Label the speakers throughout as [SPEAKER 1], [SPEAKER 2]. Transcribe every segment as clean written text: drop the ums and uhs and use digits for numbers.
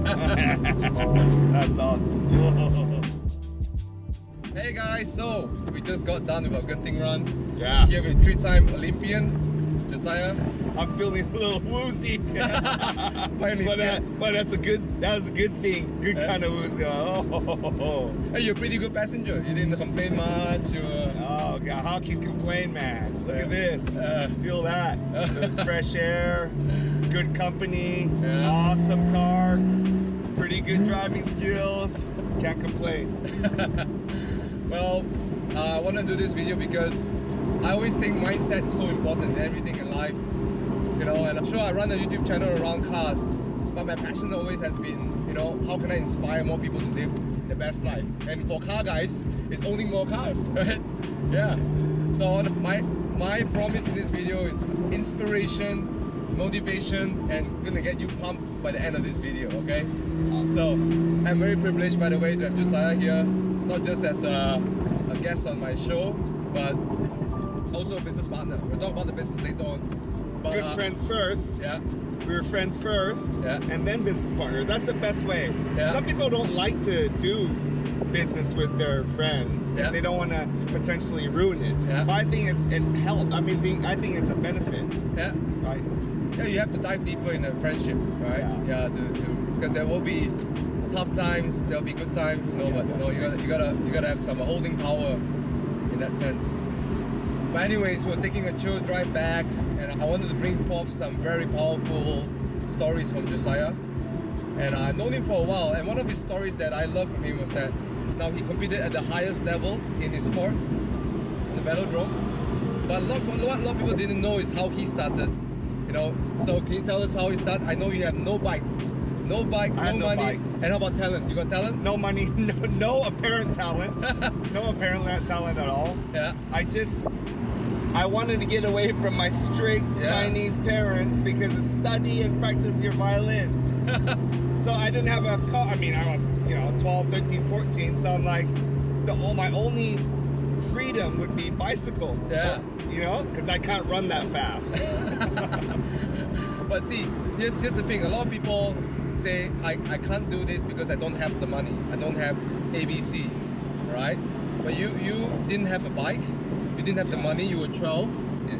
[SPEAKER 1] That's awesome.
[SPEAKER 2] Hey guys, so we just got done with our Genting run.
[SPEAKER 1] Yeah.
[SPEAKER 2] Here with 3-time Olympian, Josiah.
[SPEAKER 1] I'm feeling a little woozy.
[SPEAKER 2] Finally
[SPEAKER 1] but that was a good thing. Good kind of woozy. Oh.
[SPEAKER 2] Hey, you're a pretty good passenger. You didn't complain much.
[SPEAKER 1] Oh God, how can you complain, man? Look at this. Feel that. The fresh air, good company, awesome car, pretty good driving skills. Can't complain.
[SPEAKER 2] Well, I want to do this video because I always think mindset is so important in everything in life. You know, and I'm sure I run a YouTube channel around cars, but my passion always has been, you know, how can I inspire more people to live their best life? And for car guys, it's owning more cars, right? Yeah. So my promise in this video is inspiration, motivation, and gonna get you pumped by the end of this video, okay? So I'm very privileged, by the way, to have Josiah here, not just as a guest on my show, but also a business partner. We'll talk about the business later on. But,
[SPEAKER 1] Good friends first.
[SPEAKER 2] Yeah.
[SPEAKER 1] We were friends first, and then business partners. That's the best way.
[SPEAKER 2] Yeah.
[SPEAKER 1] Some people don't like to do business with their friends.
[SPEAKER 2] Yeah.
[SPEAKER 1] They don't want to potentially ruin it.
[SPEAKER 2] Yeah.
[SPEAKER 1] But I think it helps. I think it's a benefit.
[SPEAKER 2] Yeah.
[SPEAKER 1] Right.
[SPEAKER 2] Yeah, you have to dive deeper in the friendship, right? Yeah, because there will be tough times, there'll be good times, you know, but you know, you gotta have some holding power in that sense. But anyways, we're taking a chill drive back, and I wanted to bring forth some very powerful stories from Josiah. And I've known him for a while, and one of his stories that I love from him was that now he competed at the highest level in his sport, the velodrome. But what a lot of people didn't know is how he started. You know, so can you tell us how he started? I know you have no bike, no money, and how about talent? You got talent?
[SPEAKER 1] No money, no apparent talent, no apparent talent at all.
[SPEAKER 2] Yeah.
[SPEAKER 1] I wanted to get away from my strict Chinese parents because of study and practice your violin. So I didn't have a car. I mean, I was, 12, 13, 14. So I'm like, my only freedom would be bicycle.
[SPEAKER 2] Yeah.
[SPEAKER 1] Because I can't run that fast.
[SPEAKER 2] But see, here's the thing. A lot of people say, I can't do this because I don't have the money. I don't have ABC, right? But you didn't have a bike. You didn't have the money. You were 12.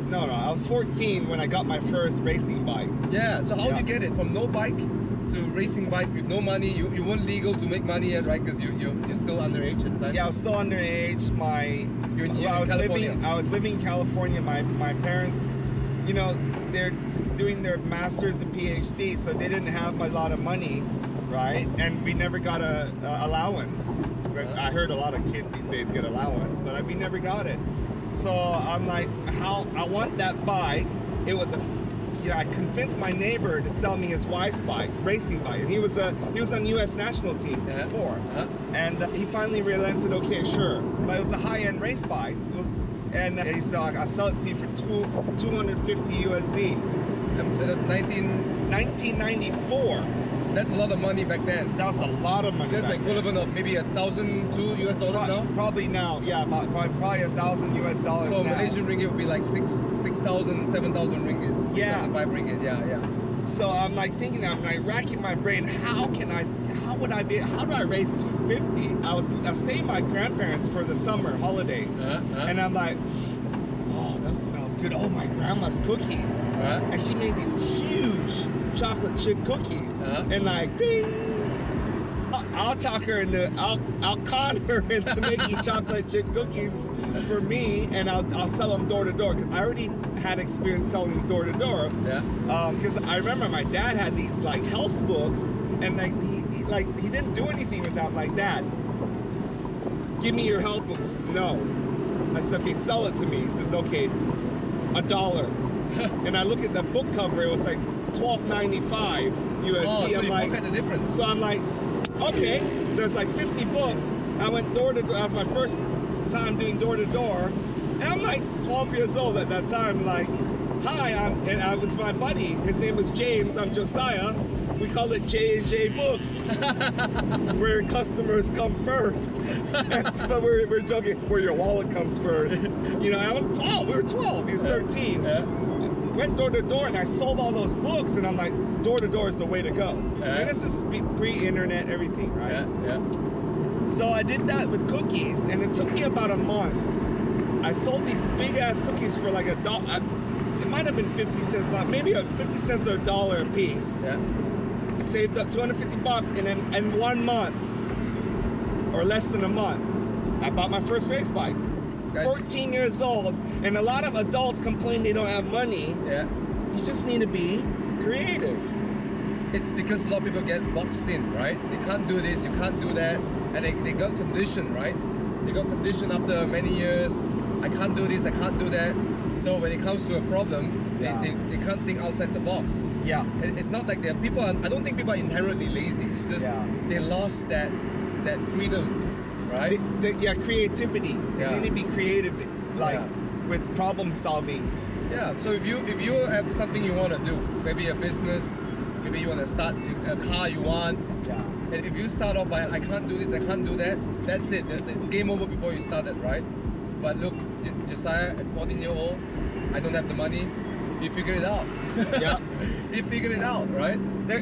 [SPEAKER 1] No, I was 14 when I got my first racing bike.
[SPEAKER 2] Yeah. So how did you get it from no bike to racing bike with no money? You weren't legal to make money yet, right? Because you're still underage at the time.
[SPEAKER 1] Yeah, I was still underage. I was living in California. My parents, they're doing their masters and PhD, so they didn't have a lot of money, right? And we never got a allowance. I heard a lot of kids these days get allowance, but we never got it. So I'm like, I want that bike. It was I convinced my neighbor to sell me his wife's bike, racing bike. And he was on the U.S. national team before, and he finally relented. Okay, sure, but it was a high-end race bike. And he said, I'll sell it to you for $250 USD.
[SPEAKER 2] And it was
[SPEAKER 1] 1994.
[SPEAKER 2] That's a lot of money back then.
[SPEAKER 1] That was a lot of money.
[SPEAKER 2] That's the equivalent of maybe $1,002 US now.
[SPEAKER 1] Probably now, yeah, probably $1,000 US dollars.
[SPEAKER 2] So
[SPEAKER 1] now.
[SPEAKER 2] Malaysian ringgit would be like 6,000, 7,000 ringgit. 6,005 ringgit. Yeah.
[SPEAKER 1] So I'm like thinking, I'm like racking my brain. How do I raise 250? I was staying with my grandparents for the summer holidays, and I'm like, oh, that smells good. Oh, my grandma's cookies, and she made these huge chocolate chip cookies, and like, ding. I'll talk her into, I'll con her into making chocolate chip cookies for me, and I'll sell them door to door, because I already had experience selling them door to door. Yeah. Because I remember my dad had these like health books, and he didn't do anything with them. Like, Dad, give me your health books. No. I said, okay, sell it to me. He says, okay, $1. And I look at the book cover, it was like $12.95 USD.
[SPEAKER 2] Oh, so you look at the difference.
[SPEAKER 1] So I'm like, okay, there's like 50 books. I went door to door. That was my first time doing door to door, and I'm like 12 years old at that time. Like, hi, I was my buddy. His name was James. I'm Josiah. We call it J&J Books, where customers come first. But we're joking, where your wallet comes first. I was 12. We were 12. He was 13. Yeah. Went door to door, and I sold all those books, and I'm like, door to door is the way to go.
[SPEAKER 2] Yeah.
[SPEAKER 1] And this is pre-internet, everything, right?
[SPEAKER 2] Yeah.
[SPEAKER 1] So I did that with cookies, and it took me about a month. I sold these big ass cookies for like $1. It might have been 50 cents, but maybe 50 cents or $1 a piece.
[SPEAKER 2] Yeah.
[SPEAKER 1] I saved up $250, and then in 1 month, or less than a month, I bought my first race bike.
[SPEAKER 2] Guys.
[SPEAKER 1] 14 years old, and a lot of adults complain they don't have money.
[SPEAKER 2] Yeah.
[SPEAKER 1] You just need to be creative.
[SPEAKER 2] It's because a lot of people get boxed in, right? They can't do this, you can't do that, and they got conditioned, right? They got conditioned after many years. I can't do this, I can't do that. So when it comes to a problem, they can't think outside the box.
[SPEAKER 1] Yeah.
[SPEAKER 2] It's not like I don't think people are inherently lazy. It's just they lost that freedom, right?
[SPEAKER 1] Creativity.
[SPEAKER 2] Yeah.
[SPEAKER 1] They need to be creative, like with problem solving.
[SPEAKER 2] Yeah. So if you have something you want to do, maybe a business, maybe you want to start a car you want.
[SPEAKER 1] Yeah.
[SPEAKER 2] And if you start off by I can't do this, I can't do that, that's it. It's game over before you started, right? But look, Josiah, at 14-year-old, I don't have the money. You figure it out.
[SPEAKER 1] Yeah.
[SPEAKER 2] You figured it out, right?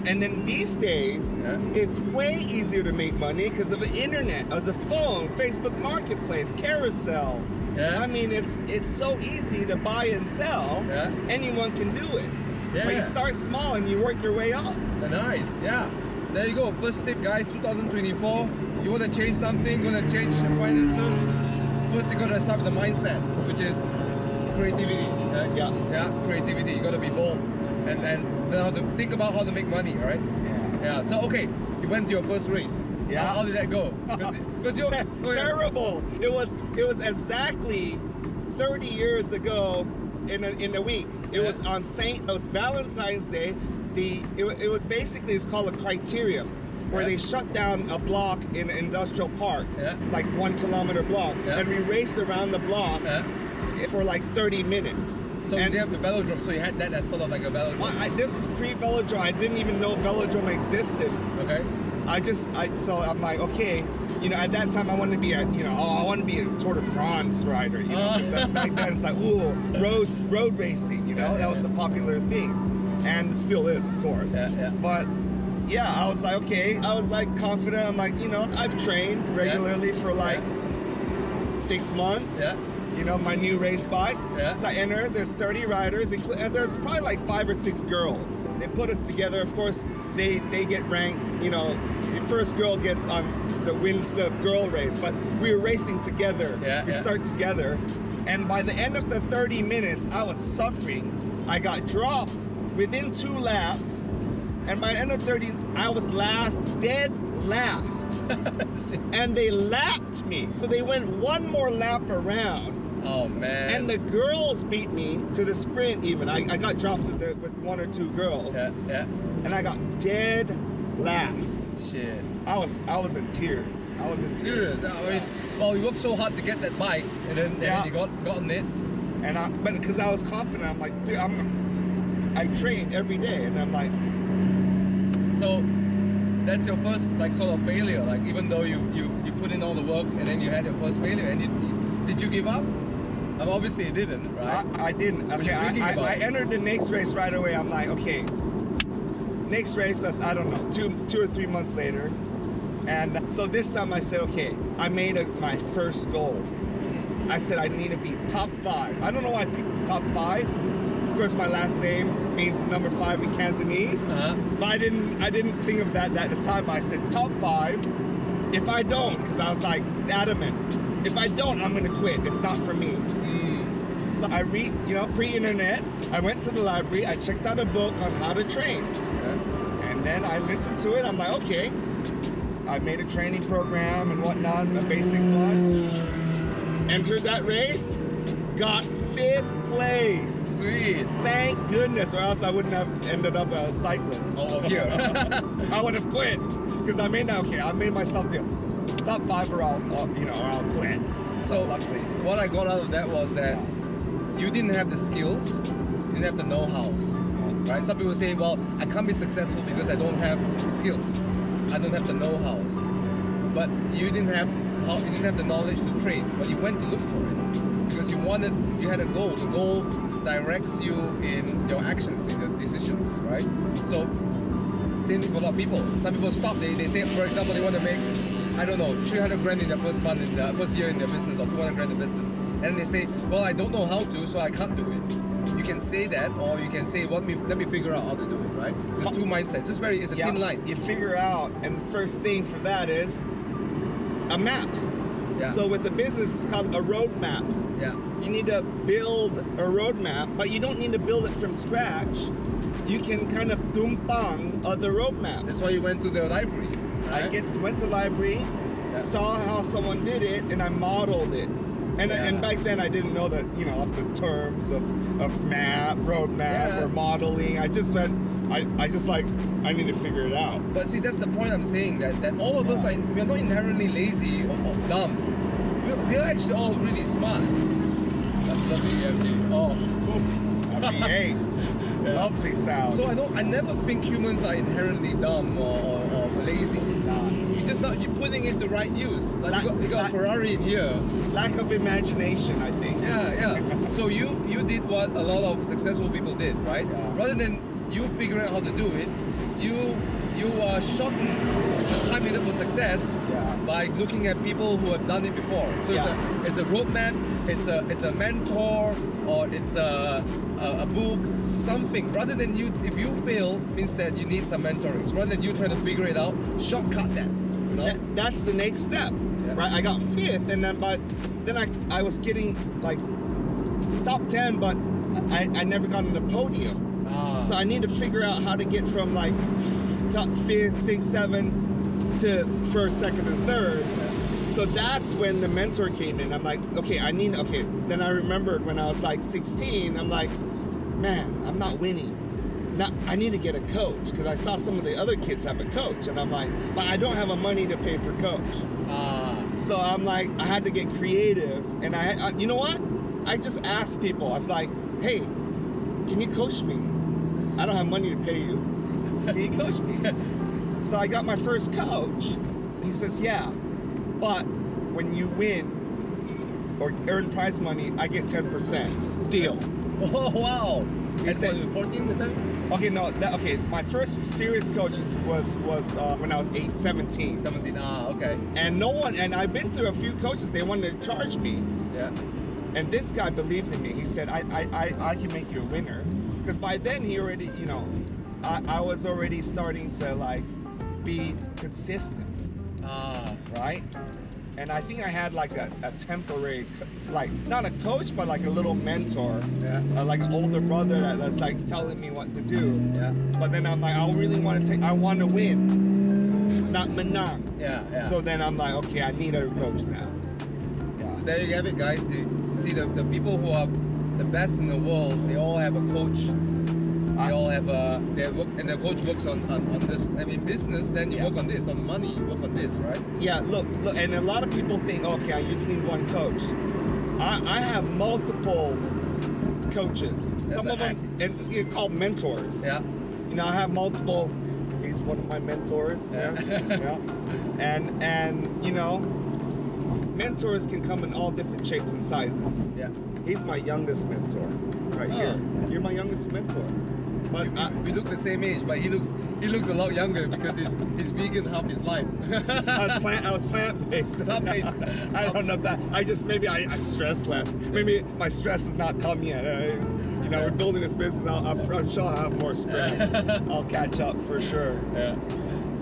[SPEAKER 1] And then these days, it's way easier to make money because of the internet, as a phone, Facebook Marketplace, Carousel.
[SPEAKER 2] Yeah.
[SPEAKER 1] I mean, it's so easy to buy and sell.
[SPEAKER 2] Yeah.
[SPEAKER 1] Anyone can do it.
[SPEAKER 2] Yeah.
[SPEAKER 1] But you start small and you work your way up.
[SPEAKER 2] Nice. Yeah. There you go. First tip, guys. 2024. You want to change something? You want to change your finances? First, you got to start with the mindset, which is creativity. Creativity. You got to be bold and learn how to think about how to make money, right? Yeah. So okay, you went to your first race.
[SPEAKER 1] Yeah.
[SPEAKER 2] How did that go? Because you're
[SPEAKER 1] terrible. It was exactly 30 years ago in a week. It was on it was Valentine's Day. It was basically, it's called a criterium, where they shut down a block in an industrial park, like 1 kilometer block, and we raced around the block for like 30 minutes.
[SPEAKER 2] So you have the velodrome, so you had that as sort of like a velodrome.
[SPEAKER 1] This is pre-velodrome. I didn't even know velodrome existed.
[SPEAKER 2] Okay.
[SPEAKER 1] So I'm like, okay, at that time I wanted to be I want to be a Tour de France rider, because back then it's like, ooh, road racing, that was the popular thing, and still is, of course. But yeah, I was like, okay, I was like confident. I'm like, I've trained regularly for like 6 months. My new race bike. So I enter, there's 30 riders, and there's probably like 5 or 6 girls. They put us together. Of course, they get ranked, the first girl wins the girl race, but we were racing together. We start together. And by the end of the 30 minutes, I was suffering. I got dropped within 2 laps. And by the end of 30, I was dead last. And they lapped me. So they went 1 more lap around.
[SPEAKER 2] Oh, man.
[SPEAKER 1] And the girls beat me to the sprint even. I got dropped with 1 or 2 girls. And I got dead last.
[SPEAKER 2] Shit.
[SPEAKER 1] I was in tears.
[SPEAKER 2] Serious? I mean, well, you worked so hard to get that bike, and then you got on it.
[SPEAKER 1] But because I was confident, I'm like, dude, I train every day, and I'm like.
[SPEAKER 2] So that's your first like sort of failure. Like even though you put in all the work, and then you had your first failure, and did you give up? Obviously you didn't, right?
[SPEAKER 1] I didn't. Okay, I entered the next race right away. I'm like, okay, next race, that's, I don't know, 2 or 3 months later. And so this time I said, okay, I made my first goal. I said I need to be top 5. I don't know why I picked top 5. Of course, my last name means number 5 in Cantonese. But I didn't think of that at the time. I said top 5. If I don't, because I was like adamant, if I don't, I'm gonna quit. It's not for me. So I read, pre-internet, I went to the library, I checked out a book on how to train. And then I listened to it, I'm like, okay. I made a training program and whatnot, a basic one. Entered that race, got 5th place.
[SPEAKER 2] Sweet.
[SPEAKER 1] Thank goodness, or else I wouldn't have ended up a cyclist.
[SPEAKER 2] Oh, yeah.
[SPEAKER 1] I would have quit, because I made myself the top 5 or I'll quit.
[SPEAKER 2] So
[SPEAKER 1] luckily,
[SPEAKER 2] what I got out of that was that you didn't have the skills, you didn't have the know-hows, right? Some people say, well, I can't be successful because I don't have skills. I don't have the know-hows. But you didn't have the knowledge to train, but you went to look for it. because you had a goal. The goal directs you in your actions, in your decisions, right? So same thing for a lot of people. Some people stop. They say, for example, they want to make, I don't know, 300 grand in their first month, in the first year in their business, or 200 grand in business, and they say, well, I don't know how to, so I can't do it. You can say that, or you can say, let me figure out how to do it, right? It's a two mindsets. It's a thin line.
[SPEAKER 1] You figure out, and the first thing for that is a map.
[SPEAKER 2] Yeah.
[SPEAKER 1] So with the business, it's called a roadmap.
[SPEAKER 2] Yeah.
[SPEAKER 1] You need to build a roadmap, but you don't need to build it from scratch. You can kind of tumpang the roadmap.
[SPEAKER 2] That's why you went to the library, right?
[SPEAKER 1] Went to the library, saw how someone did it, and I modeled it. And back then I didn't know that, of the terms of map, roadmap, or modeling. I just went, I need to figure it out.
[SPEAKER 2] But see, that's the point I'm saying, that all of us, we are not inherently lazy or dumb. We are actually all really smart. That's WMG. Oh,
[SPEAKER 1] V8. Lovely sound.
[SPEAKER 2] So I never think humans are inherently dumb or lazy. You're just not, you're putting it to right use. Like you got a Ferrari in here.
[SPEAKER 1] Lack of imagination, I think.
[SPEAKER 2] Yeah. So you did what a lot of successful people did, right?
[SPEAKER 1] Yeah.
[SPEAKER 2] Rather than you figuring out how to do it, you shorten the time needed for success by looking at people who have done it before. So it's a roadmap, it's a mentor, or it's a book, something. Rather than if you fail, means that you need some mentoring. So rather than you trying to figure it out, shortcut that.
[SPEAKER 1] That's the next step, right? I got 5th, and then I was getting like top 10, but I never got on the podium. So I need to figure out how to get from like top 5th, 6th, 7th to 1st, 2nd, and 3rd. So that's when the mentor came in. I'm like, okay. Then I remembered when I was like 16, I'm like, man, I'm not winning. Now, I need to get a coach, because I saw some of the other kids have a coach, and I'm like, but I don't have the money to pay for coach. So I'm like, I had to get creative, and I you know what? I just asked people. I was like, hey, can you coach me? I don't have money to pay you. Can you coach me? So I got my first coach. He says, yeah, but when you win or earn prize money, I get 10%. Deal.
[SPEAKER 2] Oh, wow.
[SPEAKER 1] He said,
[SPEAKER 2] 14 at the time?
[SPEAKER 1] Okay, no, my first serious coach was when I was 17.
[SPEAKER 2] 17, okay.
[SPEAKER 1] And I've been through a few coaches, they wanted to charge me.
[SPEAKER 2] Yeah.
[SPEAKER 1] And this guy believed in me. He said, I can make you a winner. Because by then he already, I was already starting to like be consistent. Right? And I think I had like a temporary, like not a coach, but like a little mentor.
[SPEAKER 2] Yeah.
[SPEAKER 1] Like an older brother that's like telling me what to do.
[SPEAKER 2] Yeah.
[SPEAKER 1] But then I'm like, I want to win. Not menang.
[SPEAKER 2] Yeah.
[SPEAKER 1] So then I'm like, okay, I need a coach now. Yeah.
[SPEAKER 2] So there you have it, guys. You see the people who are the best in the world, they all have a coach. They all have their work, and the coach works on this. I mean, business, then you work on this, on money, you work on this, right?
[SPEAKER 1] Yeah, look, and a lot of people think, okay, I just need one coach. I have multiple coaches. Some of them, and you call mentors.
[SPEAKER 2] Yeah.
[SPEAKER 1] I have multiple. He's one of my mentors. Yeah. And mentors can come in all different shapes and sizes.
[SPEAKER 2] Yeah.
[SPEAKER 1] He's my youngest mentor, right here. You're my youngest mentor. But
[SPEAKER 2] we look the same age, but he looks a lot younger because he's vegan half his life.
[SPEAKER 1] I was plant-based.
[SPEAKER 2] Plant-based.
[SPEAKER 1] I don't know that. I stress less. Maybe my stress has not come yet. We're building this business. I'm sure I'll have more stress. I'll catch up for sure.
[SPEAKER 2] Yeah.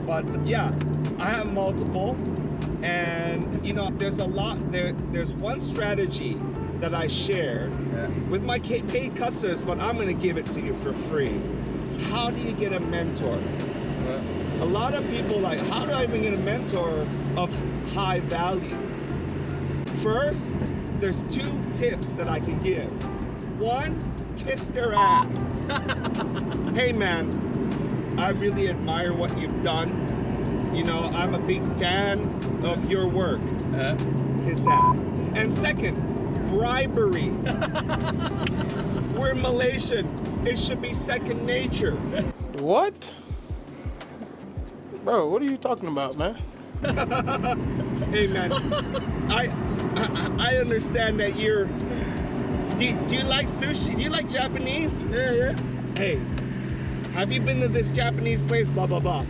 [SPEAKER 1] But yeah, I have multiple, and there's a lot. There's one strategy that I share with my paid customers, but I'm going to give it to you for free. How do you get a mentor? A lot of people like, how do I even get a mentor of high value? First, there's 2 tips that I can give. 1, kiss their ass. Hey man, I really admire what you've done. I'm a big fan of your work. Kiss ass. And second, bribery. We're Malaysian. It should be second nature.
[SPEAKER 3] What? Bro, what are you talking about, man?
[SPEAKER 1] Hey man, I understand that you're Do you like sushi? Do you like Japanese?
[SPEAKER 2] Yeah.
[SPEAKER 1] Hey, have you been to this Japanese place? Blah blah blah.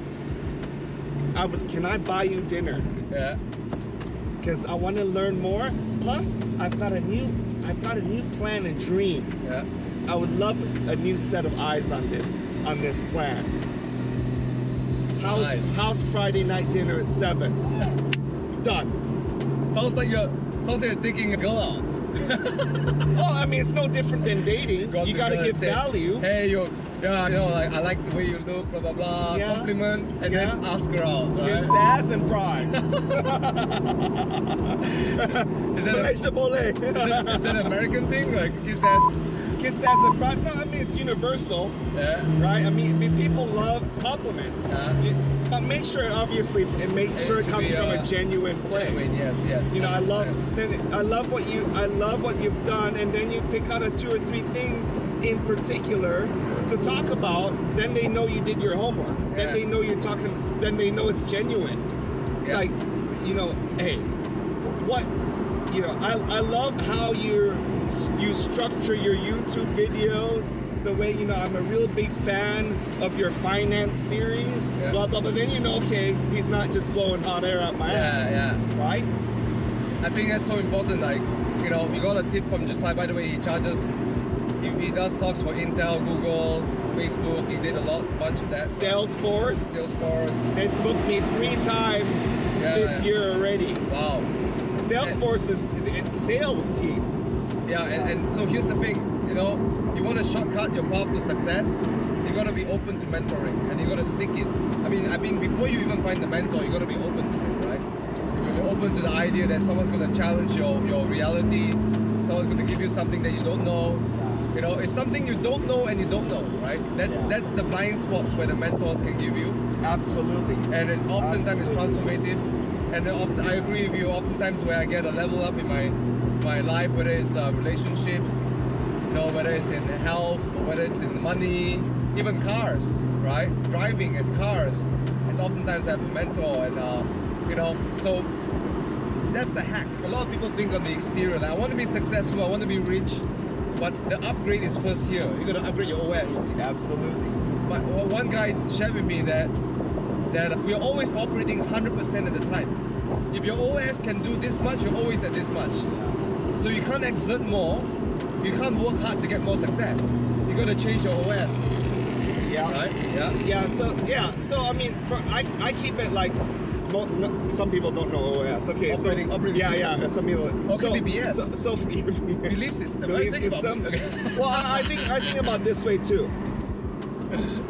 [SPEAKER 1] Can I buy you dinner?
[SPEAKER 2] Yeah.
[SPEAKER 1] Because I want to learn more. Plus, I've got a new plan and dream.
[SPEAKER 2] Yeah.
[SPEAKER 1] I would love a new set of eyes on this plan. How's Friday night dinner at 7? Done.
[SPEAKER 2] Sounds like you're taking a girl out.
[SPEAKER 1] Well, I mean, it's no different than dating. You gotta give
[SPEAKER 2] say,
[SPEAKER 1] value.
[SPEAKER 2] Hey, like I like the way you look, blah blah blah.
[SPEAKER 1] Yeah.
[SPEAKER 2] Compliment, and then ask her out.
[SPEAKER 1] Give
[SPEAKER 2] Right?
[SPEAKER 1] sass and pride.
[SPEAKER 2] Is that
[SPEAKER 1] Malaysia Bole.
[SPEAKER 2] is that an American thing? Like kiss ass?
[SPEAKER 1] Kiss sass and pride. No, I mean it's universal,
[SPEAKER 2] Yeah.
[SPEAKER 1] right? I mean people love compliments. But make sure, obviously, and make sure it
[SPEAKER 2] to
[SPEAKER 1] comes
[SPEAKER 2] be,
[SPEAKER 1] from a genuine place.
[SPEAKER 2] Genuine, yes.
[SPEAKER 1] You know, I
[SPEAKER 2] 100%.
[SPEAKER 1] love what you've done, and then you pick out 2 or 3 things in particular to talk about. Then they know you did your homework. Then
[SPEAKER 2] Yeah.
[SPEAKER 1] they know you're talking. Then they know it's genuine. It's
[SPEAKER 2] Yeah.
[SPEAKER 1] like, hey, what, I love how you structure your YouTube videos. The way, I'm a real big fan of your finance series,
[SPEAKER 2] Yeah.
[SPEAKER 1] blah, blah, but then okay, he's not just blowing hot air out my ass.
[SPEAKER 2] Yeah.
[SPEAKER 1] Right?
[SPEAKER 2] I think that's so important. Like, we got a tip from Josiah. By the way, he he does talks for Intel, Google, Facebook. He did a bunch of that.
[SPEAKER 1] Salesforce. They've booked me 3 times this year already.
[SPEAKER 2] Wow.
[SPEAKER 1] Salesforce is sales teams.
[SPEAKER 2] Yeah, and so here's the thing, you want to shortcut your path to success, you got to be open to mentoring, and you got to seek it. I mean, before you even find the mentor, you got to be open to it, right? You got to be open to the idea that someone's going to challenge your reality, someone's going to give you something that you don't know. It's something you don't know and you don't know, right? That's the blind spots where the mentors can give you.
[SPEAKER 1] Absolutely.
[SPEAKER 2] And then oftentimes it's transformative. And then I agree with you, oftentimes where I get a level up in my life, whether it's relationships, whether it's in health, or whether it's in money, even cars, right? Driving and cars. It's oftentimes I have a mentor, and so that's the hack. A lot of people think on the exterior, like, I want to be successful, I want to be rich, but the upgrade is first here. You got to upgrade your OS.
[SPEAKER 1] Absolutely.
[SPEAKER 2] But one guy shared with me that we are always operating 100% of the time. If your OS can do this much, you're always at this much. So you can't exert more. You can't work hard to get more success. You got to change your OS.
[SPEAKER 1] Yeah.
[SPEAKER 2] Right? Yeah.
[SPEAKER 1] So I mean, I keep it like. Some people don't know OS. Okay,
[SPEAKER 2] operating
[SPEAKER 1] yeah. Some people.
[SPEAKER 2] Okay, BBS.
[SPEAKER 1] So
[SPEAKER 2] belief system.
[SPEAKER 1] Belief system.
[SPEAKER 2] Okay.
[SPEAKER 1] Well, I think about this way too.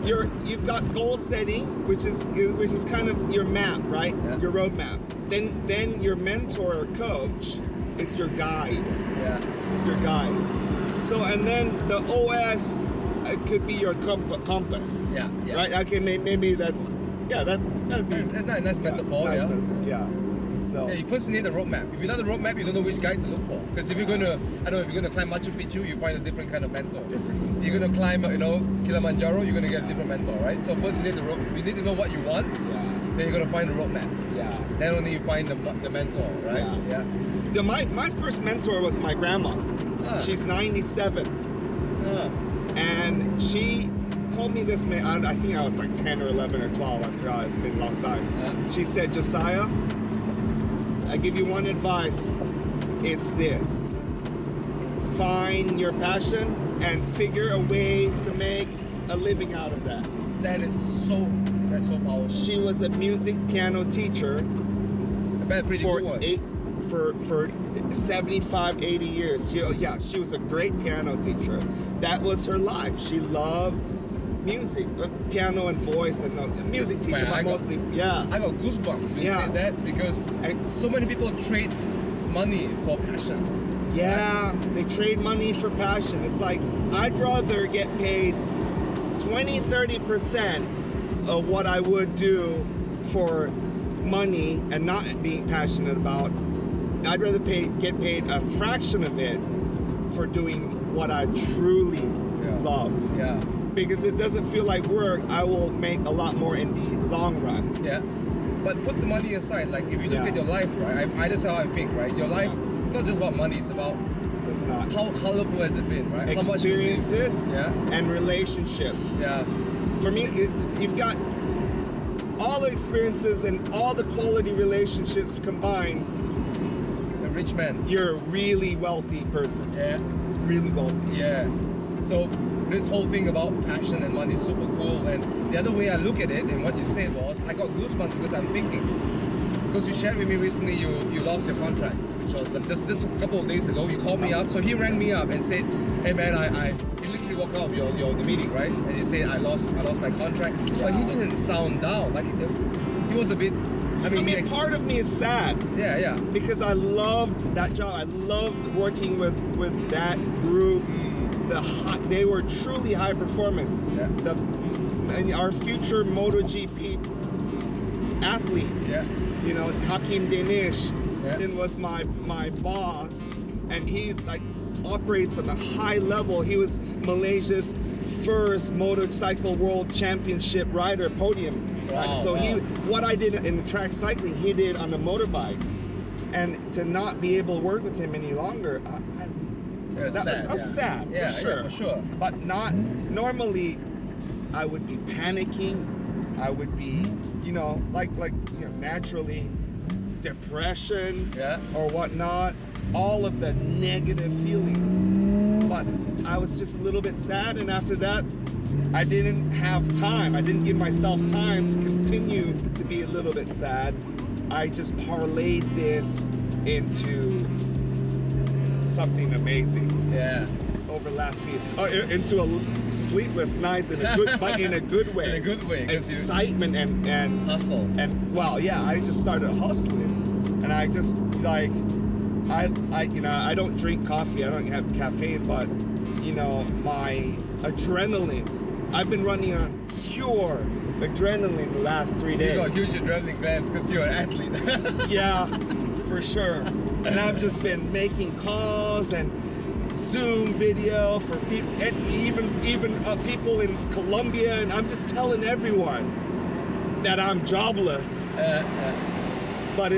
[SPEAKER 1] You've got goal setting, which is kind of your map, right?
[SPEAKER 2] Yeah.
[SPEAKER 1] Your roadmap. Then your mentor or coach is your guide.
[SPEAKER 2] Yeah.
[SPEAKER 1] It's your guide. So and then the OS could be your compass.
[SPEAKER 2] Yeah.
[SPEAKER 1] Right. Okay. Maybe that's that'd be.
[SPEAKER 2] That's a nice metaphor.
[SPEAKER 1] Nice
[SPEAKER 2] Yeah.
[SPEAKER 1] metaphor, yeah. So.
[SPEAKER 2] Yeah, you first need a roadmap. If you don't have a roadmap, you don't know which guide to look for. Because if you're gonna, if you're gonna climb Machu Picchu, you find a different kind of mentor. If you're gonna climb, Kilimanjaro, you're gonna get a different mentor, right? So first you need you need to know what you want.
[SPEAKER 1] Yeah.
[SPEAKER 2] Then you're gonna find the roadmap.
[SPEAKER 1] Yeah.
[SPEAKER 2] Then only you find the mentor, right?
[SPEAKER 1] Yeah. My first mentor was my grandma. She's 97, and she told me this. I think I was like 10 or 11 or 12. I forgot. It's been a long time. She said, Josiah, I give you one advice. It's this: find your passion and figure a way to make a living out of that.
[SPEAKER 2] That's so powerful.
[SPEAKER 1] She was a music piano teacher for 75, 80 years. She was a great piano teacher. That was her life. She loved music, piano and voice, and music teacher, but mostly, I
[SPEAKER 2] got goosebumps when you say that, because so many people trade money for passion.
[SPEAKER 1] Yeah, they trade money for passion. It's like, I'd rather get paid 20-30% of what I would do for money and not being passionate about. I'd rather get paid a fraction of it for doing what I truly love. Yeah. Because it doesn't feel like work. I will make a lot more in the long run.
[SPEAKER 2] Yeah. But put the money aside. Like, if you look at your life, right? That's how I think, right? Your life, it's not just about money. It's about
[SPEAKER 1] it's not.
[SPEAKER 2] How colorful has it been, right?
[SPEAKER 1] Experiences
[SPEAKER 2] How much
[SPEAKER 1] and relationships.
[SPEAKER 2] Yeah.
[SPEAKER 1] For me, you've got all the experiences and all the quality relationships combined.
[SPEAKER 2] A rich man.
[SPEAKER 1] You're a really wealthy person.
[SPEAKER 2] Yeah.
[SPEAKER 1] Really wealthy.
[SPEAKER 2] Yeah. So this whole thing about passion and money is super cool. And the other way I look at it and what you said was, I got goosebumps because I'm thinking. Because you shared with me recently you lost your contract, which was just a couple of days ago. You called me up. So he rang me up and said, hey man, you literally walked out of the meeting, right? And he said, I lost my contract.
[SPEAKER 1] Yeah.
[SPEAKER 2] But he didn't sound down. Like he was a bit, I mean
[SPEAKER 1] part of me is sad.
[SPEAKER 2] Yeah.
[SPEAKER 1] Because I loved that job. I loved working with that group. They were truly high performance.
[SPEAKER 2] Yeah.
[SPEAKER 1] And our future MotoGP athlete.
[SPEAKER 2] Yeah.
[SPEAKER 1] You know, Hakim Danish
[SPEAKER 2] Yeah.
[SPEAKER 1] was my boss, and he's like operates on a high level. He was Malaysia's first motorcycle world championship rider podium.
[SPEAKER 2] Wow,
[SPEAKER 1] So
[SPEAKER 2] wow.
[SPEAKER 1] what I did in track cycling, he did on the motorbikes, and to not be able to work with him any longer,
[SPEAKER 2] It was sad.
[SPEAKER 1] I was sad,
[SPEAKER 2] Yeah,
[SPEAKER 1] for sure.
[SPEAKER 2] yeah, for sure.
[SPEAKER 1] But not normally. I would be panicking. I would be, naturally depression or whatnot. All of the negative feelings. But I was just a little bit sad, and after that, I didn't have time. I didn't give myself time to continue to be a little bit sad. I just parlayed this into something amazing.
[SPEAKER 2] Yeah.
[SPEAKER 1] Over last week, into a sleepless nights but in a good way.
[SPEAKER 2] In a good way.
[SPEAKER 1] Excitement and
[SPEAKER 2] hustle.
[SPEAKER 1] And I just started hustling, and I just like I don't drink coffee. I don't have caffeine, but my adrenaline. I've been running on pure adrenaline the last 3 days.
[SPEAKER 2] You got huge adrenaline glands because you're an athlete.
[SPEAKER 1] Yeah, for sure. And I've just been making calls and Zoom video for people, and even people in Colombia, and I'm just telling everyone that I'm jobless. But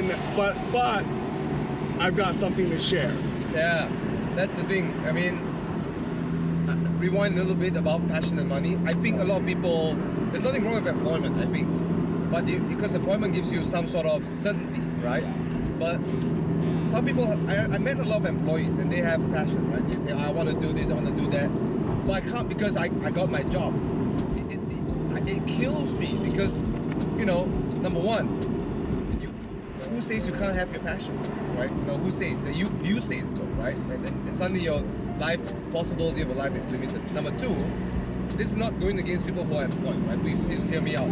[SPEAKER 1] I've got something to share.
[SPEAKER 2] Yeah, that's the thing. I mean, rewind a little bit about passion and money. I think a lot of people, there's nothing wrong with employment, I think, but because employment gives you some sort of certainty, right? But some people, I met a lot of employees and they have passion, right? They say, I want to do this, I want to do that, but I can't because I got my job. It kills me because, number one, who says you can't have your passion, right? Who says? You say so, right? And suddenly your life, possibility of a life is limited. Number two, this is not going against people who are employed, right? Please hear me out.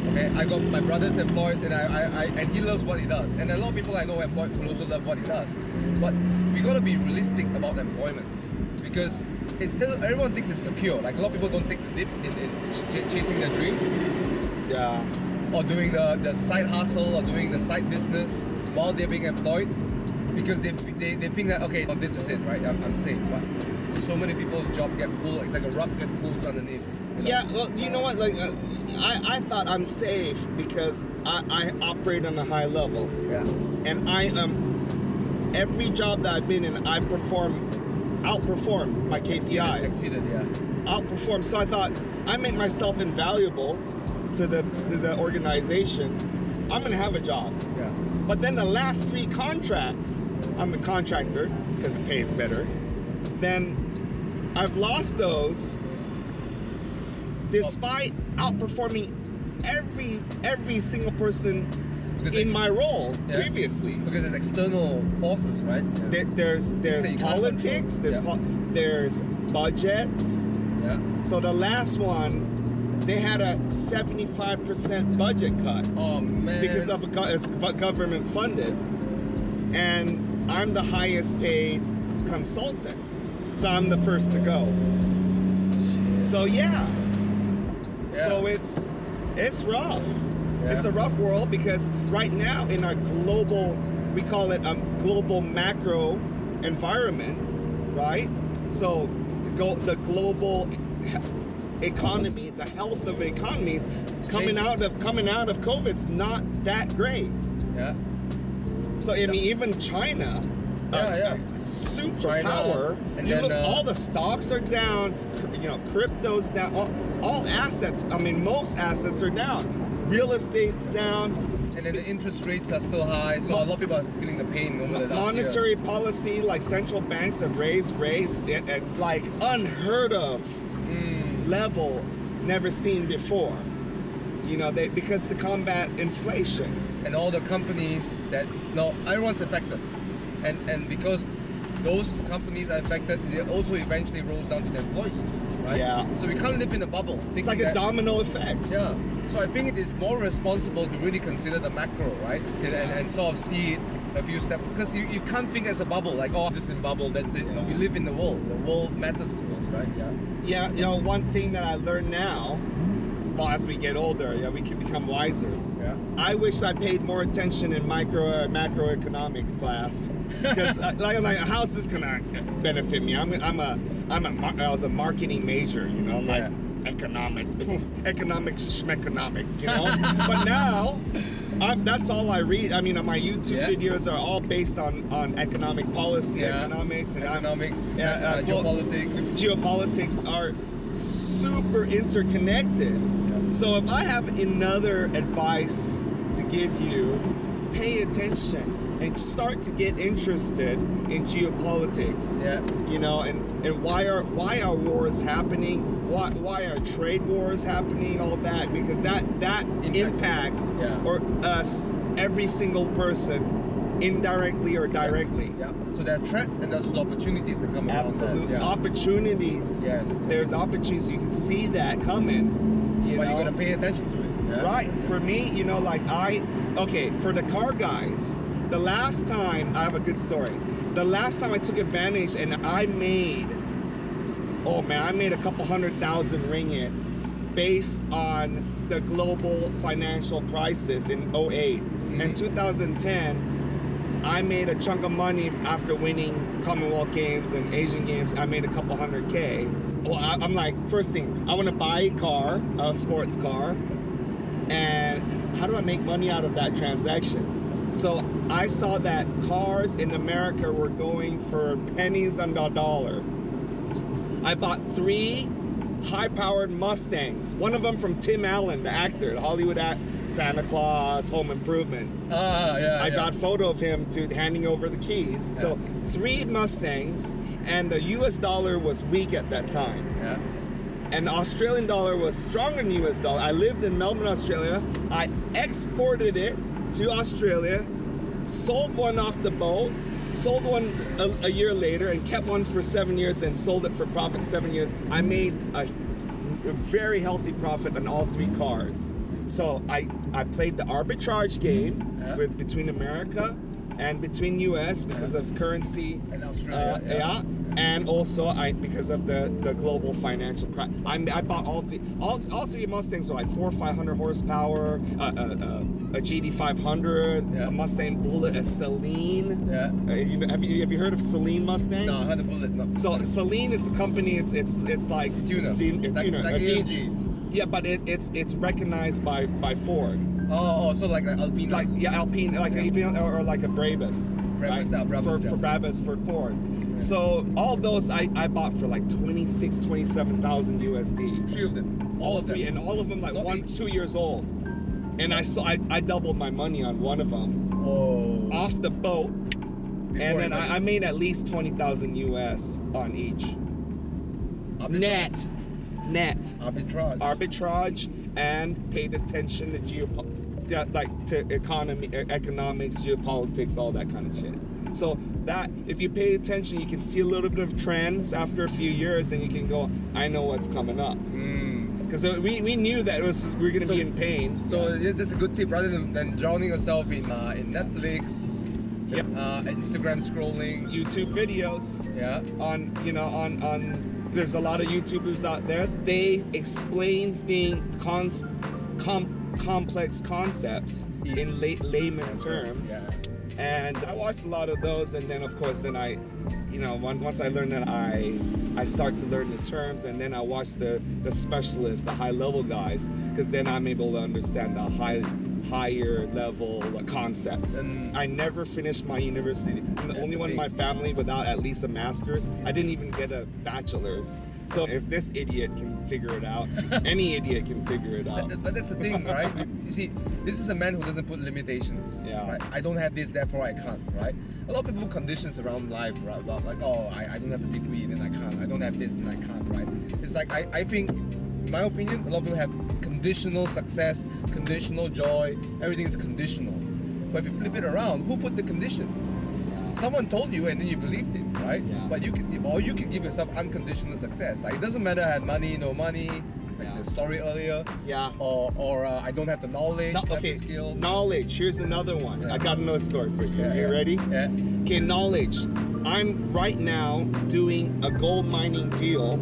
[SPEAKER 2] Okay, I got my brother's employed, and and he loves what he does, and a lot of people I know employed who also love what he does. But we gotta be realistic about employment because it's still, everyone thinks it's secure. Like a lot of people don't take the dip in chasing their dreams.
[SPEAKER 1] Yeah.
[SPEAKER 2] Or doing the side hustle or doing the side business while they're being employed because they think that, okay, this is it, right? I'm safe. But so many people's job get pulled. It's like a rug get pulled underneath.
[SPEAKER 1] Yeah, well, you know what? Like, I thought I'm safe because I operate on a high level.
[SPEAKER 2] Yeah.
[SPEAKER 1] And every job that I've been in, I outperformed my KPIs.
[SPEAKER 2] Exceeded, yeah.
[SPEAKER 1] Outperformed. So I thought I make myself invaluable to the organization. I'm gonna have a job.
[SPEAKER 2] Yeah.
[SPEAKER 1] But then the last 3 contracts, I'm a contractor because it pays better. Then I've lost those despite outperforming every single person in my role previously.
[SPEAKER 2] Because there's external forces, right? Yeah.
[SPEAKER 1] There's politics, there's budgets.
[SPEAKER 2] Yeah.
[SPEAKER 1] So the last one, they had a 75% budget cut.
[SPEAKER 2] Oh man.
[SPEAKER 1] Because it's government funded, and I'm the highest paid consultant, so I'm the first to go. So yeah. So it's rough. Yeah. It's a rough world because right now in our global, we call it a global macro environment, right? So the global economy, the health of the economy, coming out of COVID's not that great.
[SPEAKER 2] Yeah.
[SPEAKER 1] So I mean, even China superpower.
[SPEAKER 2] And
[SPEAKER 1] You
[SPEAKER 2] then,
[SPEAKER 1] look, all the stocks are down. You know, crypto's down. All assets. I mean, most assets are down. Real estate's down.
[SPEAKER 2] And then the interest rates are still high, so a lot of people are feeling the pain over the last year.
[SPEAKER 1] Monetary policy, like central banks have raised rates at like unheard of level, never seen before. You know, because to combat inflation.
[SPEAKER 2] And all the companies everyone's affected. And because those companies are affected, it also eventually rolls down to the employees, right?
[SPEAKER 1] Yeah.
[SPEAKER 2] So we can't live in a bubble.
[SPEAKER 1] It's like a domino effect.
[SPEAKER 2] Yeah. So I think it is more responsible to really consider the macro, right? And sort of see it a few steps. Because you can't think as a bubble, like, oh, just in bubble, that's it. You know, we live in the world. The world matters to us, right? Yeah.
[SPEAKER 1] Yeah, you know, one thing that I learned now, well, as we get older, we can become wiser.
[SPEAKER 2] Yeah.
[SPEAKER 1] I wish I paid more attention in macroeconomics class, because like how is this gonna benefit me? I was a marketing major, you know, like economics, schmeconomics, you know. But now, that's all I read. I mean, my YouTube videos are all based on economic policy, economics, and geopolitics. Geopolitics are super interconnected. So if I have another advice to give you, pay attention and start to get interested in geopolitics. Yeah. You know, and why are wars happening? Why are trade wars happening? All that, because that impacts us, every single person, indirectly or directly.
[SPEAKER 2] Yeah. So there are threats and there's opportunities that come around.
[SPEAKER 1] Absolutely. Opportunities. Yes. There's opportunities. You can see that coming.
[SPEAKER 2] But you gotta pay attention to it. Yeah?
[SPEAKER 1] Right. For me, you know, like for the car guys, the last time, I have a good story. The last time I took advantage and I made a couple 100,000 ringgit based on the global financial crisis in 2008. In 2010, I made a chunk of money after winning Commonwealth Games and Asian Games. I made a couple 100K. Well, I'm like, first thing, I want to buy a sports car, and how do I make money out of that transaction? So I saw that cars in America were going for pennies on the dollar. I bought 3 high-powered Mustangs. One of them from Tim Allen, the actor, the Hollywood actor, Santa Claus, Home Improvement. I got a photo of him handing over the keys. Yeah. So 3 Mustangs, and the US dollar was weak at that time. Yeah. And the Australian dollar was stronger than US dollar. I lived in Melbourne, Australia. I exported it to Australia, sold one off the boat, sold one a year later, and kept one for 7 years, and sold it for profit 7 years. I made a very healthy profit on all 3 cars. So I played the arbitrage game between America and between US because of currency
[SPEAKER 2] and Australia.
[SPEAKER 1] And also because of the global financial crisis. I bought all 3 Mustangs are like 400 or 500 horsepower, a GD 500, a Mustang Bullet, a Celine. Yeah. You know, have you heard of Celine Mustangs?
[SPEAKER 2] No, I had a Bullet. No.
[SPEAKER 1] So Celine is the company. It's like
[SPEAKER 2] tuner.
[SPEAKER 1] A tuner.
[SPEAKER 2] Like AMG.
[SPEAKER 1] Yeah, but it's recognized by Ford.
[SPEAKER 2] Oh, so like an Alpine.
[SPEAKER 1] Alpine, like Alpine or like a Brabus.
[SPEAKER 2] Brabus,
[SPEAKER 1] right? For Brabus for Ford. Yeah. So all those I bought for like 27,000 USD.
[SPEAKER 2] 3 of them. All of them.
[SPEAKER 1] And all of them like 2 years old. And I doubled my money on one of them.
[SPEAKER 2] Whoa.
[SPEAKER 1] Off the boat. And then I made at least 20,000 US on each. Net. Arbitrage, and paid attention to economics, geopolitics, all that kind of shit. So that, if you pay attention, you can see a little bit of trends after a few years, and you can go, I know what's coming up. Because we knew that we're going to be in pain.
[SPEAKER 2] So that's a good tip, rather than drowning yourself in Netflix. Yep. Instagram scrolling,
[SPEAKER 1] YouTube videos.
[SPEAKER 2] Yeah.
[SPEAKER 1] On there's a lot of YouTubers out there. They explain complex concepts in layman terms. Yeah. And I watched a lot of those, and then of course, once I learned that, I start to learn the terms, and then I watch the specialists, the high level guys, because then I'm able to understand the higher level concepts.
[SPEAKER 2] And
[SPEAKER 1] I never finished my university. I'm the
[SPEAKER 2] That's
[SPEAKER 1] only
[SPEAKER 2] the
[SPEAKER 1] one in
[SPEAKER 2] thing.
[SPEAKER 1] my family without at least a master's. I didn't even get a bachelor's. So if this idiot can figure it out, any idiot can figure it out.
[SPEAKER 2] But that's the thing, right? You see, this is a man who doesn't put limitations.
[SPEAKER 1] Yeah.
[SPEAKER 2] Right? I don't have this, therefore I can't, right? A lot of people put conditions around life, right? About like, oh, I don't have a degree, then I can't. I don't have this, then I can't, right? It's like, I think, in my opinion, a lot of people have conditional success, conditional joy, everything is conditional. But if you flip it around, who put the condition? Someone told you and then you believed it, right?
[SPEAKER 1] Yeah.
[SPEAKER 2] But you can give yourself unconditional success. Like it doesn't matter I had money, no money, like
[SPEAKER 1] Yeah.
[SPEAKER 2] the story earlier.
[SPEAKER 1] Yeah.
[SPEAKER 2] Or I don't have the knowledge, don't have the skills.
[SPEAKER 1] Knowledge. Here's another one.
[SPEAKER 2] Yeah.
[SPEAKER 1] I got another story for you.
[SPEAKER 2] Yeah,
[SPEAKER 1] You
[SPEAKER 2] yeah.
[SPEAKER 1] ready?
[SPEAKER 2] Yeah.
[SPEAKER 1] Okay, knowledge. I'm right now doing a gold mining deal,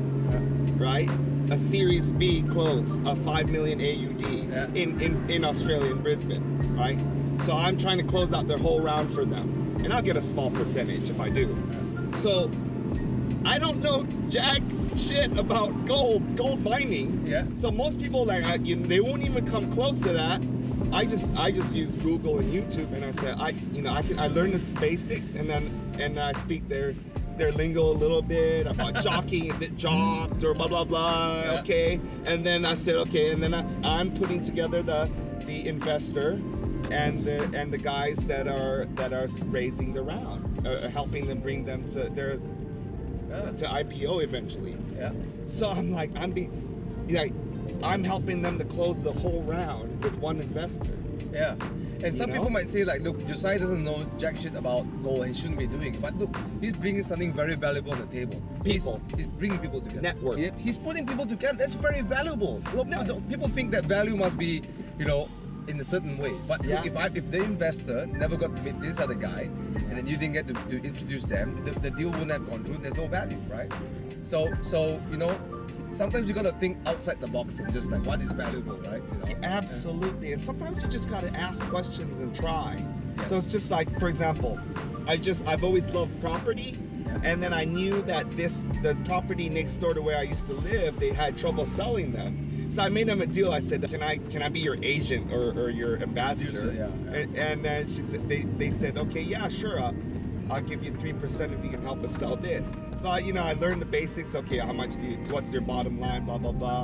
[SPEAKER 1] right? A Series B close of 5 million AUD
[SPEAKER 2] Yeah.
[SPEAKER 1] in Australia, in Brisbane, right? So I'm trying to close out their whole round for them. And I'll get a small percentage if I do. So I don't know jack shit about gold mining.
[SPEAKER 2] Yeah.
[SPEAKER 1] So most people they won't even come close to that. I just use Google and YouTube, and I said I learn the basics, and then I speak their lingo a little bit about jockeying. Is it jocked or blah blah blah?
[SPEAKER 2] Yeah.
[SPEAKER 1] Okay, and then I said okay, and then I'm putting together the investor and the guys that are raising the round, helping them bring them to their to IPO eventually.
[SPEAKER 2] Yeah.
[SPEAKER 1] So I'm like I'm helping them to close the whole round with one investor.
[SPEAKER 2] Yeah. And some
[SPEAKER 1] You
[SPEAKER 2] people
[SPEAKER 1] know?
[SPEAKER 2] might say like, look, Josiah doesn't know jack shit about gold. He shouldn't be doing it. But look, he's bringing something very valuable on the table.
[SPEAKER 1] People.
[SPEAKER 2] He's bringing people together.
[SPEAKER 1] Network.
[SPEAKER 2] Yeah, he's putting people together. That's very valuable. A lot of people think that value must be, in a certain way. But
[SPEAKER 1] Yeah.
[SPEAKER 2] look, if the investor never got to meet this other guy, and then you didn't get to introduce them, the deal wouldn't have gone through. There's no value, right? So sometimes you gotta think outside the box and just like what is valuable, right?
[SPEAKER 1] Absolutely. And sometimes you just got to ask questions and try.
[SPEAKER 2] Yes.
[SPEAKER 1] So it's just like, for example, I've always loved property, and then I knew that the property next door to where I used to live, they had trouble selling them. So I made them a deal. I said, can I be your agent or your ambassador?
[SPEAKER 2] Yeah.
[SPEAKER 1] And then she said, they said, okay, yeah, sure. I'll give you 3% if you can help us sell this. So I learned the basics. Okay, how much what's your bottom line? Blah blah blah.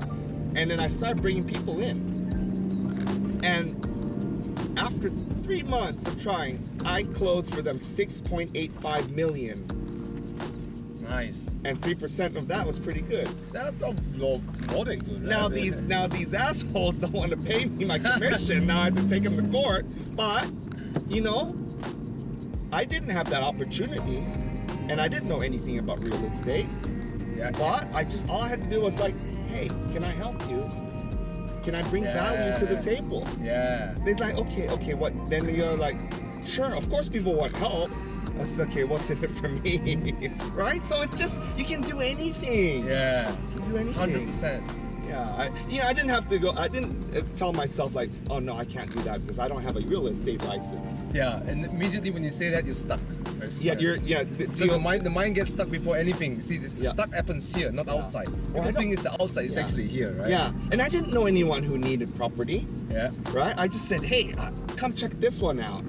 [SPEAKER 1] And then I started bringing people in. And after 3 months of trying, I closed for them 6.85 million.
[SPEAKER 2] Nice.
[SPEAKER 1] And 3% of that was pretty good.
[SPEAKER 2] That's more than good.
[SPEAKER 1] Now
[SPEAKER 2] right?
[SPEAKER 1] these assholes don't want to pay me my commission. Now I have to take them to court. But I didn't have that opportunity, and I didn't know anything about real estate.
[SPEAKER 2] Yeah.
[SPEAKER 1] But all I had to do was like, hey, can I help you? Can I bring value to the table?
[SPEAKER 2] Yeah.
[SPEAKER 1] They're like, okay, what? Then you're like, sure, of course people want help. I said, okay, what's in it for me? Right? So it's just, you can do anything.
[SPEAKER 2] Yeah.
[SPEAKER 1] You can do anything.
[SPEAKER 2] 100%.
[SPEAKER 1] Yeah, I didn't have to go. I didn't tell myself like, oh no, I can't do that because I don't have a real estate license.
[SPEAKER 2] Yeah, and immediately when you say that, you're stuck.
[SPEAKER 1] Yeah,
[SPEAKER 2] So the mind gets stuck before anything. See, this stuck happens here, not outside.
[SPEAKER 1] Well,
[SPEAKER 2] People think it's the outside, it's
[SPEAKER 1] Yeah.
[SPEAKER 2] actually here, right?
[SPEAKER 1] Yeah, and I didn't know anyone who needed property.
[SPEAKER 2] Yeah.
[SPEAKER 1] Right? I just said, hey, come check this one out.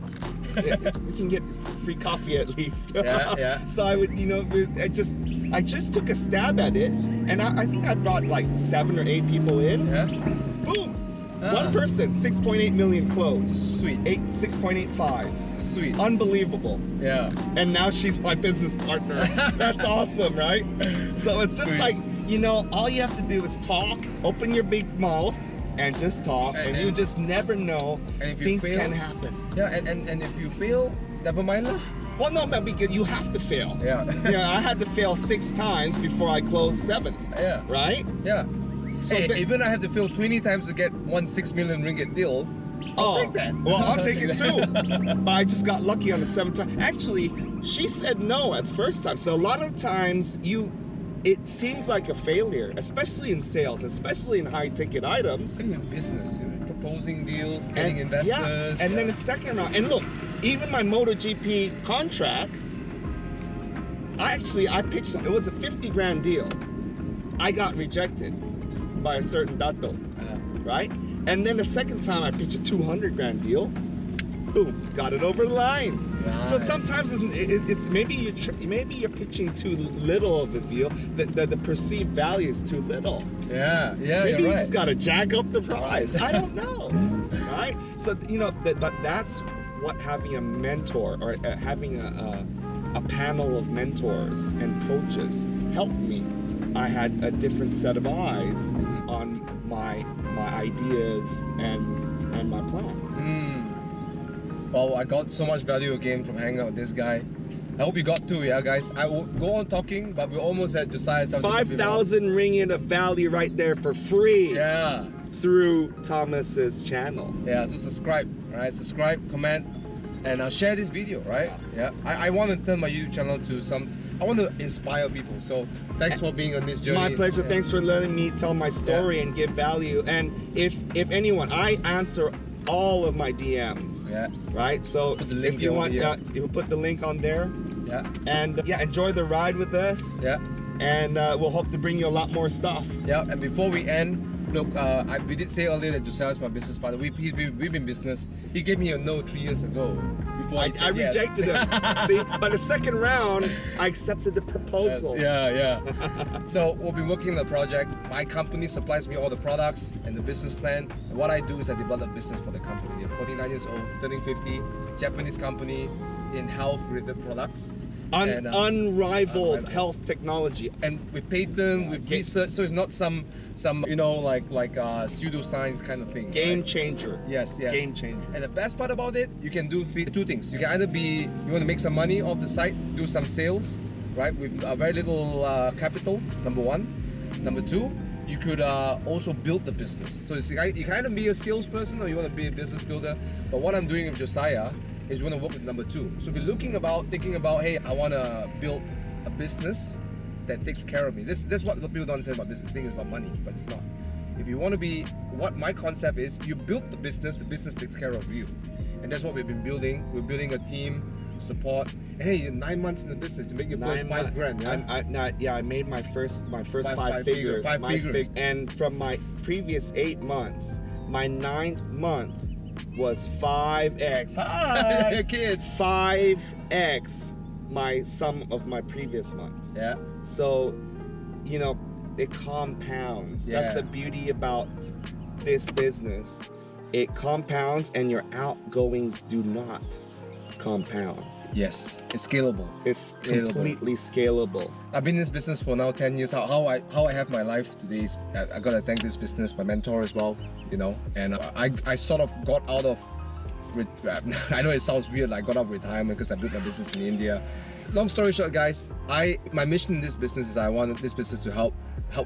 [SPEAKER 1] Yeah, we can get free coffee at least.
[SPEAKER 2] Yeah.
[SPEAKER 1] So I would, I just took a stab at it, and I think I brought like 7 or 8 people in.
[SPEAKER 2] Yeah.
[SPEAKER 1] Boom.
[SPEAKER 2] Ah.
[SPEAKER 1] One person, 6.8 million closed.
[SPEAKER 2] Sweet.
[SPEAKER 1] 6.85.
[SPEAKER 2] Sweet.
[SPEAKER 1] Unbelievable.
[SPEAKER 2] Yeah.
[SPEAKER 1] And now she's my business partner. That's awesome, right? So it's just
[SPEAKER 2] Sweet.
[SPEAKER 1] like, all you have to do is talk, open your big mouth, and just talk, and you just never know.
[SPEAKER 2] And if you
[SPEAKER 1] things
[SPEAKER 2] fail-
[SPEAKER 1] can happen.
[SPEAKER 2] Yeah, and if you fail, never mind lah.
[SPEAKER 1] Well, no, man, because you have to fail.
[SPEAKER 2] Yeah.
[SPEAKER 1] I had to fail 6 times before I closed 7.
[SPEAKER 2] Yeah.
[SPEAKER 1] Right?
[SPEAKER 2] Yeah.
[SPEAKER 1] So
[SPEAKER 2] hey,
[SPEAKER 1] the-
[SPEAKER 2] even I have to fail 20 times to get 6 million ringgit deal, I'll take that.
[SPEAKER 1] Well, I'll take it too. But I just got lucky on the 7th time. Actually, she said no at the first time. So a lot of times it seems like a failure, especially in sales, especially in high ticket items.
[SPEAKER 2] In business, proposing deals, getting investors.
[SPEAKER 1] Yeah, and then the second round. And look, even my MotoGP contract, I pitched it. It was a 50 grand deal. I got rejected by a certain dato, right? And then the second time I pitched a 200 grand deal, boom, got it over the line.
[SPEAKER 2] Nice.
[SPEAKER 1] So sometimes it's maybe you're pitching too little of the deal. The perceived value is too little.
[SPEAKER 2] Yeah,
[SPEAKER 1] Maybe
[SPEAKER 2] you're
[SPEAKER 1] you
[SPEAKER 2] right.
[SPEAKER 1] just gotta jack up the price. I don't know, right? So but that's what having a mentor or having a panel of mentors and coaches helped me. I had a different set of eyes on my ideas and my plans.
[SPEAKER 2] Well, I got so much value again from hanging out with this guy. I hope you got too, yeah, guys. I will go on talking, but we're almost at Josiah's house.
[SPEAKER 1] 5,000 ringgit of value right there for free.
[SPEAKER 2] Yeah.
[SPEAKER 1] Through Thomas's channel.
[SPEAKER 2] Yeah, so subscribe, right? Subscribe, comment, and share this video, right? Yeah. I want to turn my YouTube channel to I want to inspire people. So thanks for being on this journey.
[SPEAKER 1] My pleasure.
[SPEAKER 2] Yeah.
[SPEAKER 1] Thanks for letting me tell my story and give value. And if anyone, I answer all of my DMs.
[SPEAKER 2] Yeah.
[SPEAKER 1] Right. So
[SPEAKER 2] Put the link
[SPEAKER 1] if you
[SPEAKER 2] over
[SPEAKER 1] want,
[SPEAKER 2] here.
[SPEAKER 1] you'll put the link on there.
[SPEAKER 2] Yeah.
[SPEAKER 1] And enjoy the ride with us.
[SPEAKER 2] Yeah.
[SPEAKER 1] And we'll hope to bring you a lot more stuff.
[SPEAKER 2] Yeah. And before we end, look, we did say earlier that Josiah is my business partner. We've been in business. He gave me a no 3 years ago. Before he said
[SPEAKER 1] I
[SPEAKER 2] yes.
[SPEAKER 1] rejected him. See, by the second round, I accepted the proposal.
[SPEAKER 2] Yeah. So we'll be working on the project. My company supplies me all the products and the business plan. And what I do is I develop business for the company. They're 49 years old, turning 50, Japanese company in health-related products.
[SPEAKER 1] Unrivaled health technology.
[SPEAKER 2] And with patent, with research, so it's not some like pseudoscience kind of thing.
[SPEAKER 1] Game
[SPEAKER 2] right?
[SPEAKER 1] changer.
[SPEAKER 2] Yes.
[SPEAKER 1] Game changer.
[SPEAKER 2] And the best part about it, you can do two things. You can either you want to make some money off the site, do some sales, right, with very little capital, number one. Number two, you could also build the business. So you can either be a salesperson or you want to be a business builder. But what I'm doing with Josiah is we want to work with number two. So if you're thinking about, hey, I want to build a business that takes care of me. That's what people don't understand about business. They think it's about money, but it's not. If you want to be, what my concept is, you build the business takes care of you. And that's what we've been building. We're building a team, support. And hey, you're 9 months in the business to make your first 5 grand. Yeah?
[SPEAKER 1] I made my first five
[SPEAKER 2] figures.
[SPEAKER 1] figures. And from my previous 8 months, my 9th month was 5x. Hi,
[SPEAKER 2] kids.
[SPEAKER 1] 5x my sum of my previous months.
[SPEAKER 2] Yeah.
[SPEAKER 1] So, it compounds.
[SPEAKER 2] Yeah.
[SPEAKER 1] That's the beauty about this business. It compounds, and your outgoings do not compound.
[SPEAKER 2] Yes, it's scalable.
[SPEAKER 1] It's completely scalable.
[SPEAKER 2] I've been in this business for now 10 years. How I have my life today is I gotta thank this business, my mentor as well, and I sort of got out of, I know it sounds weird, like I got out of retirement because I built my business in India. Long story short, guys, my mission in this business is I want this business to help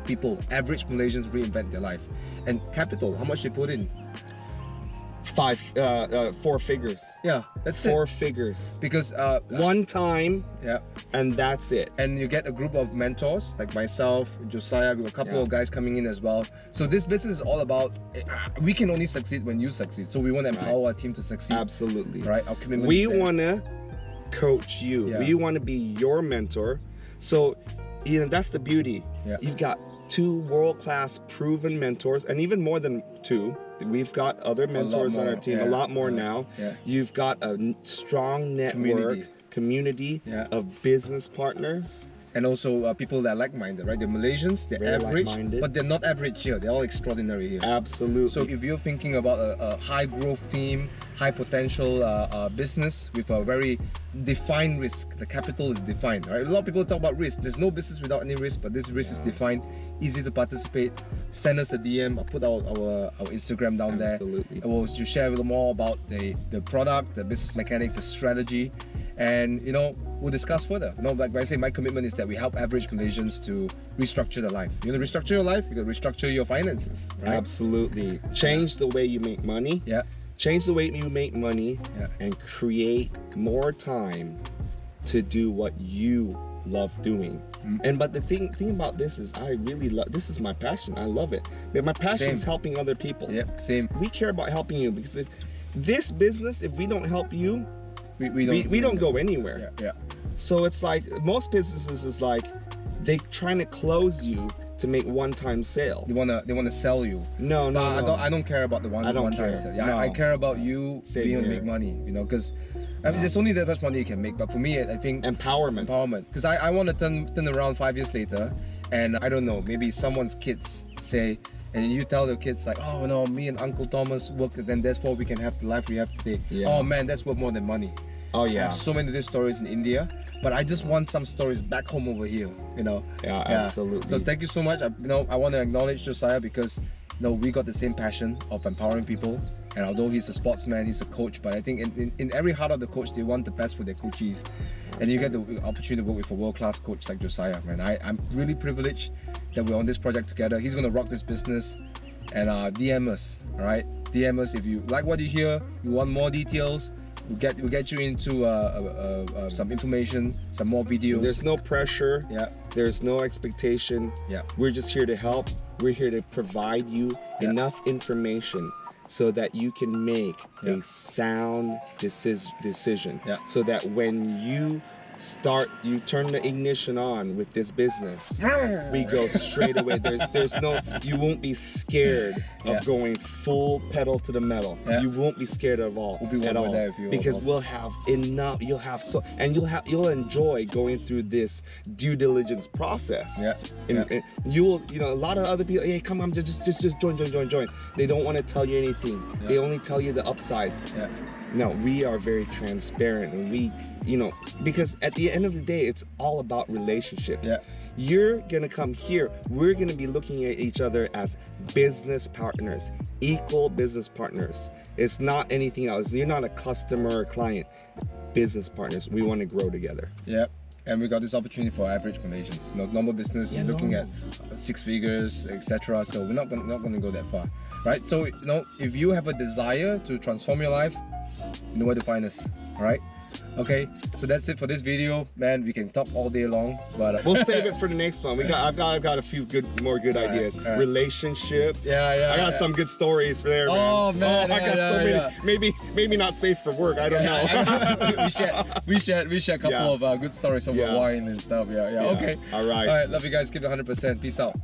[SPEAKER 2] people, average Malaysians, reinvent their life. And capital, how much they put in?
[SPEAKER 1] 4 figures.
[SPEAKER 2] Yeah, that's
[SPEAKER 1] 4
[SPEAKER 2] it.
[SPEAKER 1] figures.
[SPEAKER 2] Because
[SPEAKER 1] one time,
[SPEAKER 2] yeah,
[SPEAKER 1] and that's it.
[SPEAKER 2] and you get a group of mentors like myself, Josiah. We have a couple of guys coming in as well. So this business is all about we can only succeed when you succeed. So we want to empower our team to succeed.
[SPEAKER 1] Absolutely.
[SPEAKER 2] Right. Our commitment.
[SPEAKER 1] We
[SPEAKER 2] is there.
[SPEAKER 1] want to coach you.
[SPEAKER 2] Yeah.
[SPEAKER 1] We want to be your mentor. So, that's the beauty.
[SPEAKER 2] Yeah.
[SPEAKER 1] You've got 2 world-class proven mentors, and even more than 2. We've got other mentors on our team, a lot more now.
[SPEAKER 2] Yeah.
[SPEAKER 1] You've got a strong network, community of business partners.
[SPEAKER 2] And also people that are like-minded, right? They're Malaysians, they're
[SPEAKER 1] Very
[SPEAKER 2] average,
[SPEAKER 1] like-minded.
[SPEAKER 2] but they're not average here. They're all extraordinary here.
[SPEAKER 1] Absolutely.
[SPEAKER 2] So if you're thinking about a high growth team, high potential business with a very defined risk, the capital is defined, right? A lot of people talk about risk. There's no business without any risk, but this risk is defined, easy to participate. Send us a DM. I'll put our Instagram down there.
[SPEAKER 1] Absolutely.
[SPEAKER 2] And we'll share a little more about the product, the business mechanics, the strategy. And we'll discuss further. Like I say, my commitment is that we help average Malaysians to restructure their life. You want to restructure your life, you got to restructure your finances, right?
[SPEAKER 1] Absolutely. Change the way you make money.
[SPEAKER 2] Yeah.
[SPEAKER 1] Change the way you make money,
[SPEAKER 2] Yeah.
[SPEAKER 1] and create more time to do what you love doing. But the thing about this is, I really love. This is my passion. I love it. But my passion is helping other people.
[SPEAKER 2] Yeah. Same.
[SPEAKER 1] We care about helping you, because if this business, if we don't help you, we don't go anywhere.
[SPEAKER 2] Yeah.
[SPEAKER 1] So it's like most businesses is like they trying to close you to make one-time sale.
[SPEAKER 2] They wanna sell you.
[SPEAKER 1] No, no.
[SPEAKER 2] I don't care about the one time sale. Yeah,
[SPEAKER 1] No.
[SPEAKER 2] I care about you
[SPEAKER 1] Same
[SPEAKER 2] being able to
[SPEAKER 1] here.
[SPEAKER 2] make money. You know, because there's only that much money you can make. But for me, I think
[SPEAKER 1] Empowerment.
[SPEAKER 2] Because I want to turn around 5 years later, and I don't know, maybe someone's kids say, and you tell the kids like, oh no, me and Uncle Thomas worked, and then that's why we can have the life we have today.
[SPEAKER 1] Yeah.
[SPEAKER 2] Oh man, that's worth more than money.
[SPEAKER 1] Oh
[SPEAKER 2] I
[SPEAKER 1] yeah.
[SPEAKER 2] have so many of these stories in India, but I just want some stories back home over here, you know.
[SPEAKER 1] Yeah, absolutely.
[SPEAKER 2] So thank you so much. I want to acknowledge Josiah because we got the same passion of empowering people. And although he's a sportsman, he's a coach, but I think in every heart of the coach, they want the best for their coachees. And you get the opportunity to work with a world-class coach like Josiah, man. I'm really privileged that we're on this project together. He's gonna rock this business. And DM us, all right? DM us if you like what you hear, you want more details. We'll get you into some information, some more videos.
[SPEAKER 1] There's no pressure.
[SPEAKER 2] Yeah.
[SPEAKER 1] There's no expectation.
[SPEAKER 2] Yeah.
[SPEAKER 1] We're just here to help. We're here to provide you enough information so that you can make a sound decision.
[SPEAKER 2] Yeah.
[SPEAKER 1] So that when you turn the ignition on with this business, we go straight away. There's no, you won't be scared of going full pedal to the metal. You won't be scared at all.
[SPEAKER 2] We'll be
[SPEAKER 1] at all
[SPEAKER 2] there if you
[SPEAKER 1] because we'll have enough. You'll enjoy going through this due diligence process. And you'll, a lot of other people, hey, come on, just join. They don't want to tell you anything. They only tell you the upsides. No, we are very transparent, and we, because at the end of the day, it's all about relationships. You're gonna come here, we're gonna be looking at each other as business partners, equal business partners. It's not anything else. You're not a customer or client. Business partners. We want to grow together.
[SPEAKER 2] And we got this opportunity for average Malaysians. Normal business, you're looking at 6 figures, etc. So we're not gonna go that far, right? So if you have a desire to transform your life, you know where to find us. All right. Okay, so that's it for this video, man. We can talk all day long, but
[SPEAKER 1] we'll save it for the next one. I've got a few more good ideas. Relationships. I got some good stories for there, man.
[SPEAKER 2] Oh man,
[SPEAKER 1] I got so many. Maybe not safe for work. I don't know.
[SPEAKER 2] we shared a couple of good stories over wine and stuff. Okay.
[SPEAKER 1] All right.
[SPEAKER 2] Love you guys. Keep it 100%. Peace out.